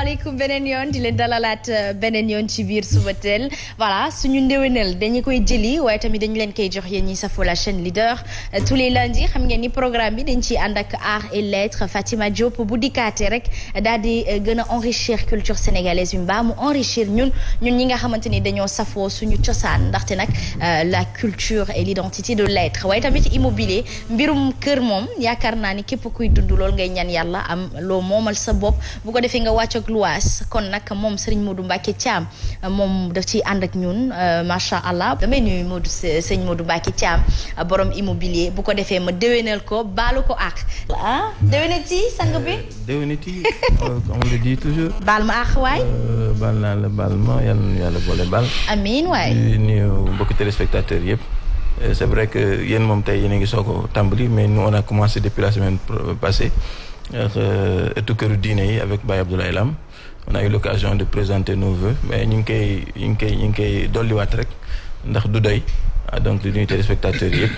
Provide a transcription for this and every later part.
asalaamaaleykum beneen yoon di leen dalalaat beneen yoon ci biir Subatel voilà suñu ndéwénal dañu koy jëli waaye tamit dañu leen koy jox yéen ñi safoo la chaîne leader tous les lundis xam ngeen ni programme bi dañ ciy ànd ak art et lettres Fatima Diop bu dikkaatee rek daal di gën a enrichir culture sénégalaise bi mbaa mu enrichir ñun ñi nga xamante ni dañoo safoo suñu cosaan ndaxte nag la culture et l'identité de l'être waaye tamit immobilier mbirum kër moom yaakaar naa ni képp kuy dund lool ngay ñaan yàlla am loo moomal sa bopp bu ko defee nga wàcc ak luwaas kon nag moom Serigne Modou Mbacké Thiam moom daf ciy ànd ak ñun macha allah damay nuyu Modou Serigne Modou Mbacké Thiam borom immobilier bu ko defee ma déwénal ko baalu ko ak déwénati sang bi déwénati on le dit toujours baal ma ak waay baal naa la baal ma yàlla boole baal amiin waay di nuyu mbokki téléspectateurs yëpp c'est vrai que yéen moom tey yéen a ngi soog a tàmbali mais nous on a commencé depuis la semaine passée ëttu këru diine yi avec Baye Abdoulaye Lam on a eu l'occasion de présenter nos vœux mais ñu ngi koy dolliwaat rek ndax du doy donc di nuyu téléspectateurs yëpp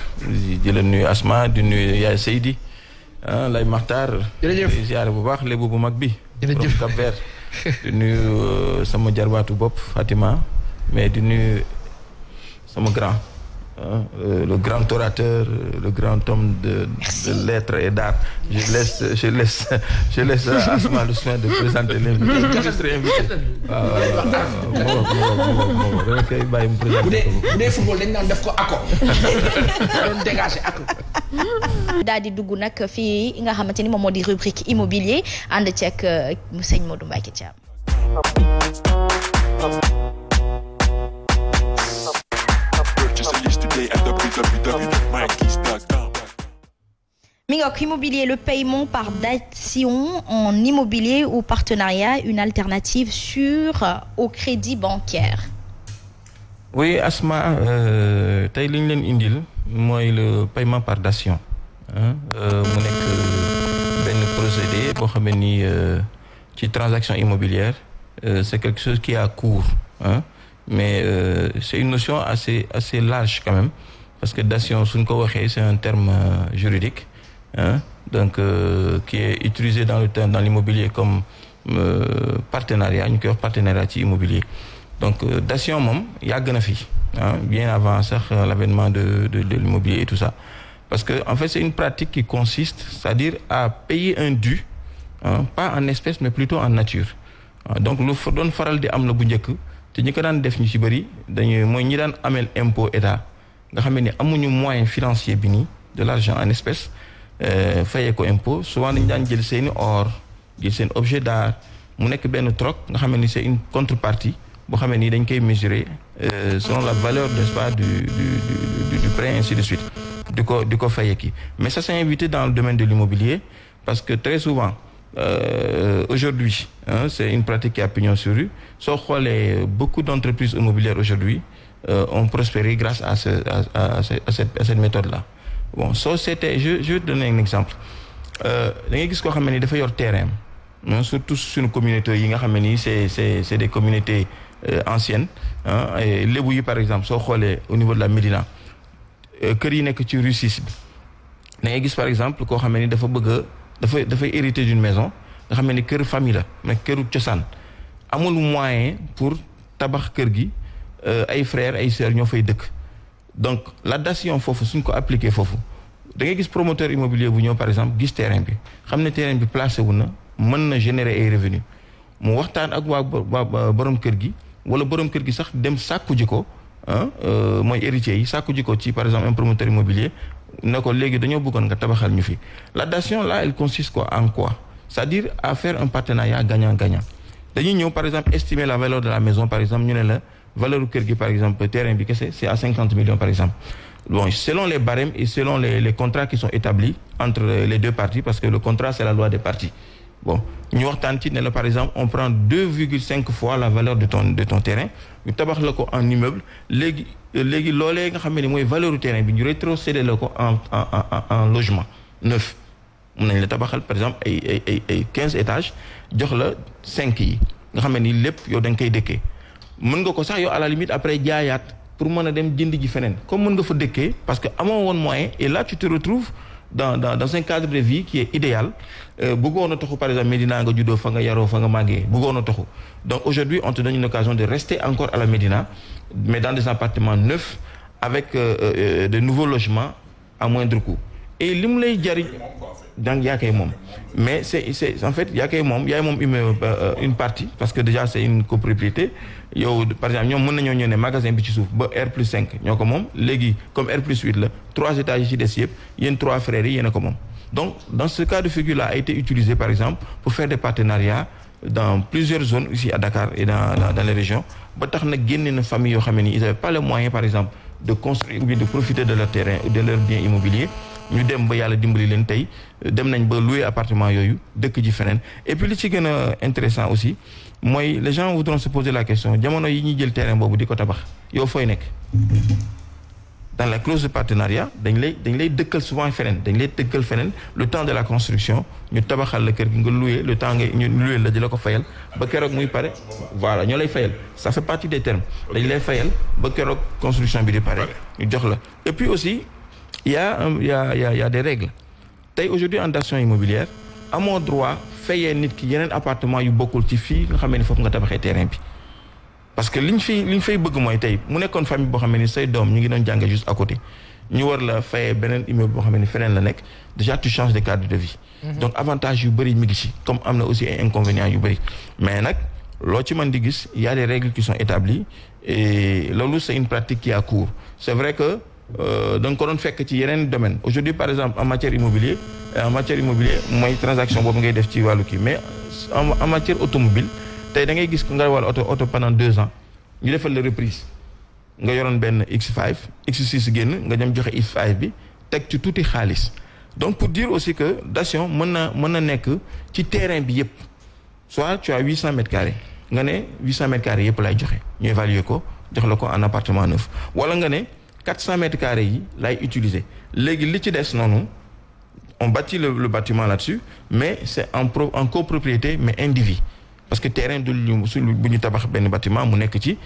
di la nuyu Asma di nuyu Yaay Seydi Lay Maxtaar jërëjëf ziare bu baax lébu bu mag bi jërëjëf Cap Vert di nuyu sama jarbaatu bopp Fatima mais di nuyu sama grand le grand orateur le grand homme de lettres et d'art je laisse Asma le soin de présenter l'invité je serai invité waaw dama koy bàyyi mu présenter bu dee football dañ naan def ko ako doon dégager ako daal di dugg nag fii nga xamante ni moom moo di rubrique immobilier ànd ci ak sëñ Modou Mbacké Thiam mi ngi ak immobilier le paiement par dation en immobilier ou partenariat une alternative sûre au crédit bancaire. Oui Asma tey li ñu leen indil mooy le paiement par dation mu nekk benn procédé boo xam ne ni ci transaction immobilière c'est quelque chose qui a cours mais c'est une notion assez large quand même parce que dation suñ ko waxee c'est un terme juridique donc qui est utilisé dans l'immobilier comme partenariat ñu koy wax partenariat ci immobilier donc dation moom yàgg na fi bien avant sax l'avènement de l'immobilier et tout ça parce que en fait c'est une pratique qui consiste c'est-à-dire à payer un dû pas en espèces mais plutôt en nature donc lu doon faral di am la bu njëkk te ñi ko daan def ñu ci bëri mooy ñi daan ameel impôt état nga xam ne amuñu moyen financier bi nii de l'argent en espèces fayee ko impôt souvent dañu daan jël seeni or jël seen objet d'art mu nekk benn troc nga xam ni c'est une contrepartie boo xam ni dañ koy mesurer selon la valeur n'est-ce pas du prêt ainsi de suite di ko fayee kii mais ça s'est invité dans le domaine de l'immobilier parce que très souvent aujourd'hui c'est une pratique qui a pignon sur rue soo xoolee beaucoup d'entreprises immobilières aujourd'hui ont prospéré grâce à cette méthode-là bon c'était je vais te donner un exemple da ngay gis koo xam ni dafa yor terrain surtout suñu communauté yi nga xam ni c'est des communautés anciennes lébu yi par exemple soo xoolee au niveau de la Médina kër yi nekk ci rue 6 bi da ngay gis par exemple koo xam ni dafay hériter d'une maison nga xam ni kër famille la mais këru cosaan amul moyen pour tabax kër gi ay frères ay sœurs ñoo fay dëkk donc la dation foofu suñ ko appliquer foofu da ngay gis promoteur immobilier bu ñëw par exemple gis terrain bi xam ne terrain bi placé wu na mën na générer ay revenus mu waxtaan ak waa borom kër gi wala borom kër gi sax dem sàkku ji ko mooy héritiers yi sàkku ji ko ci par exemple un promoteur immobilier ne ko léegi dañoo bëggoon nga tabaxal ñu fi la dation là elle consiste en quoi c'est-à-dire à faire un partenariat gagnant-gagnant dañuy ñëw par exemple estimer la valeur de la maison par exemple ñu ne la valeur kër gi par exemple terrain bi kese c'est à 50 millions par exemple bon selon les barèmes et selon les contrats qui sont établis entre les deux parties parce que le contrat c'est la loi des parties bon ñu waxtaan ci ne la par exemple on prend 2,5 fois la valeur de ton terrain ñu tabax la ko en immeuble léegi loolee nga xam ne mooy valeur du terrain bi ñu rétrocéder la ko en logement neuf mun nañ la tabaxal par exemple ay 15 étages jox la 5 yi nga xam ne ni lépp yow da nga koy dëkkee mën nga ko sax yow à la limite après jaayaat pour mën a dem jënd ji feneen comme mën nga fa dëkkee parce que amoo woon moyen et là tu te retrouves dans un cadre de vie qui est idéal bëggoon a taxu par exemple Médina nga juddoo fa nga yaroo fa nga màggee bëggoon a taxu donc aujourd'hui on te donne une occasion de rester encore à la Médina mais dans des appartements neufs avec de nouveaux logements à moindre coût et li mu lay jariñ donc yaa koy moom mais c'est en fait yaa koy moom yaay moom une partie parce que déjà c'est une copropriété yow par exemple ñoom mën nañoo ñëw ne magasin bi ci suuf ba R+5 ñoo ko moom léegi comme R+8 la 3 étages yi ci des yëpp yéen 3 frères yi yéen a ko moom donc dans ce cas de figure là a été utilisé par exemple pour faire des partenariats dans plusieurs zones ici à Dakar et dans les régions ba tax nag génne na famille yoo xam ne ils avaient pas les moyens par exemple de construire ou bien de profiter de leur terrain ou de leur bien immobilier ñu dem ba yàlla dimbali leen tey dem nañ ba louer appartement yooyu dëkk ji feneen et puis li ci gën a intéressant aussi mooy les gens voudront se poser la question jamono yi ñuy jël terrain boobu di ko tabax yow fooy nekk dans la clause de partenariat dañ lay dëkkal souvent feneen dañ lay dëkkal feneen le temps de la construction ñu tabaxal la kër gi nga louer le temps nga ñu louer la di la ko fayal ba keroog muy pare voilà ñoo lay fayal ça fait partie des termes dañ lay fayal ba keroog construction bi di pare ñu jox la et puis aussi il y a des règles tey aujourd'hui en datation immobilière amoo droit fayee nit ki yeneen appartement yu bokkul ci fii nga xam ne foofu nga tabaxee terrain bi parce que liñ fay bëgg mooy tey mu nekkoon famille boo xam ne say doom ñu ngi doon jànge juste à côté ñu war la fayee beneen immeuble boo xam ne feneen la nekk déjà tu changes de cadre de vie donc avantage yu bëri mi ngi ci comme am na aussi ay inconvénients yu bëri mais nag loo ci mën di gis il y a des règles qui sont établies et loolu c'est une pratique qui a cours c'est vrai que da nga ko doon fekk ci yeneen domaine aujourd'hui par exemple en matière immobilier mooy transaction boobu ngay def ci wàllu kii mais en matière automobile tey da ngay gis nga war auto pendant 2 ans ñu defal la reprise nga yoroon benn X6 génn nga dem joxe X5 bi teg ci tuuti xaalis donc pour dire aussi que dation mën na nekk ci terrain bi yëpp soit tu as 800 mètres carrés nga ne 800 mètres carrés yëpp lay joxe ñu évaluer ko jox la ko en appartement neuf wala nga ne 400 mètres carrés yi lay utiliser léegi li ci des noonu on bâtit le bâtiment là-dessus mais c'est en copropriété mais individu parce que terrain du bu ñu tabax benn bâtiment mu nekk ci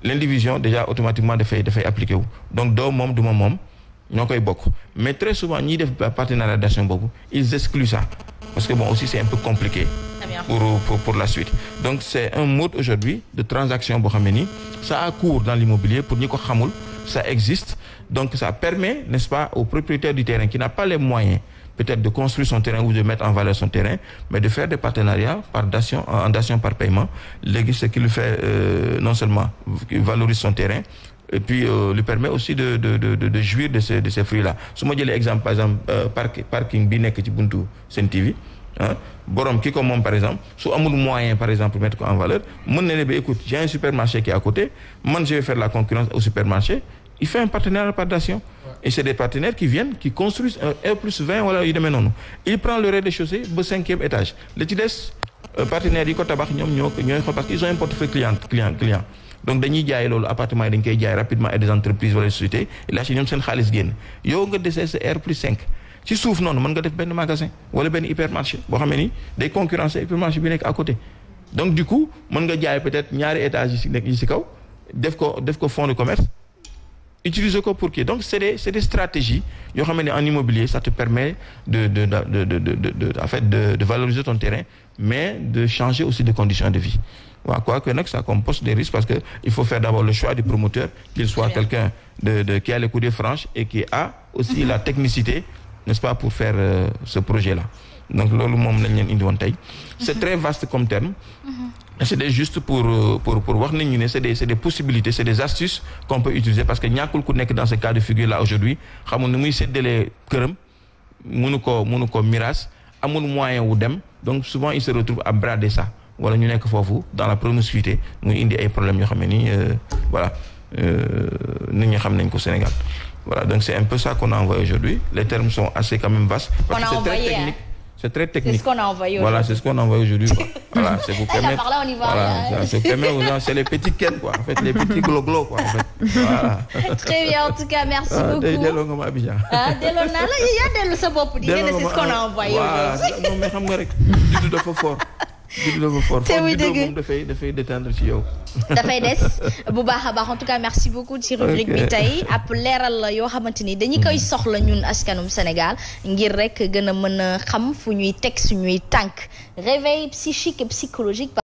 l'indivision déjà automatiquement dafay appliqué wu donc doo moom du ma moom ñoo koy bokk mais très souvent ñiy def partenariat dation boobu ils excluent ça parce que bon aussi c'est un peu compliqué pour la suite donc c'est un mode aujourd'hui de transaction boo xam ne nii ça a cours dans l'immobilier pour ñi ko xamul ça existe donc ça permet n'est-ce pas au propriétaire du terrain qui n'a pas les moyens peut-être de construire son terrain ou de mettre en valeur son terrain mais de faire des partenariats en dation par paiement léegi ce qui lui fait non seulement valorise son terrain et puis lui permet aussi de jouir de ces fruits-là su ma jëlee exemple par exemple parking bi nekk ci buntu Sen TV borom ki ko moom par exemple su amul moyen par exemple pour mettre ko en valeur mën na ne ba écoute j'ai un supermarché qui est à côté man je vais faire la concurrence au supermarché il fait un partenariat par dation et c'est des partenaires qui viennent qui construisent un R+20 wala yu demee noonu il prend le rez-de-chaussée ba 5e étage li ci des partenaires yi ko tabax ñoom ñooy xool parce qu'ils ont un portefeuille client donc dañuy jaay loolu appartement yi dañ koy jaay rapidement et des entreprises wala sociétés là ci ñoom seen xaalis génn yow nga desee sa R+5 ci suuf noonu mën nga def benn magasin wala benn hypermarché boo xam ne ni day concurrencer hypermarché bi nekk à côté donc du coup mën nga jaay peut-être ñaari étages yi ci kaw def ko fonds de commerce utiliser ko pour qui donc c'est des stratégies yoo xam ne en immobilier ça te permet en fait de valoriser ton terrain mais de changer aussi de conditions de vie waaw quoique nag ça comporte des risques parce que il faut faire d'abord le choix du promoteur qu'il soit quelqu'un qui a les coudées franches et qui a aussi la technicité n'est-ce pas pour faire ce projet-là donc loolu moom lañ leen indi woon tey c'est très vaste comme terme c'est juste pour wax nit ñi ne c'est des possibilités c'est des astuces qu'on peut utiliser parce que ñàkkul ku nekk dans ce cas de figure là aujourd'hui xamul ni muy séddalee këram mënu ko miraas amul moyen wu dem donc souvent il se retrouve à brader ça wala ñu nekk foofu dans la promiscuité muy indi ay problèmes yoo xam ne nii voilà nit ñi xam nañ ko Sénégal voilà donc c'est un peu ça qu'on a envoyé aujourd'hui les termes sont assez quand même vastes parce que c'est très technique c'est ce qu'on a envoyé voilà c'est ce qu'on a envoyé aujourd'hui quoi voilà c'est vous permettre par là on y va voilà ça permet aux gens c'est les petits ken quoi en fait les petits glo-glo quoi en fait voilà très bien en tout cas merci beaucoup delloo nga ma Abidjan delloo naa la yaa dellu sa bopp di c'est ce qu'on a envoyé voilà non mais xam nga rek juddu dafa fort bind dafa fort. te muy dëgg moom dafay détendre ci yow. dafay des bu baax a baax en tout cas merci beaucoup ci rubrique bi tey ab leeral la yoo xamante ni dañu koy soxla ñun askanum Sénégal ngir rek gën a mën a xam fu ñuy teg suñuy tànk réveil psychique et psychologique.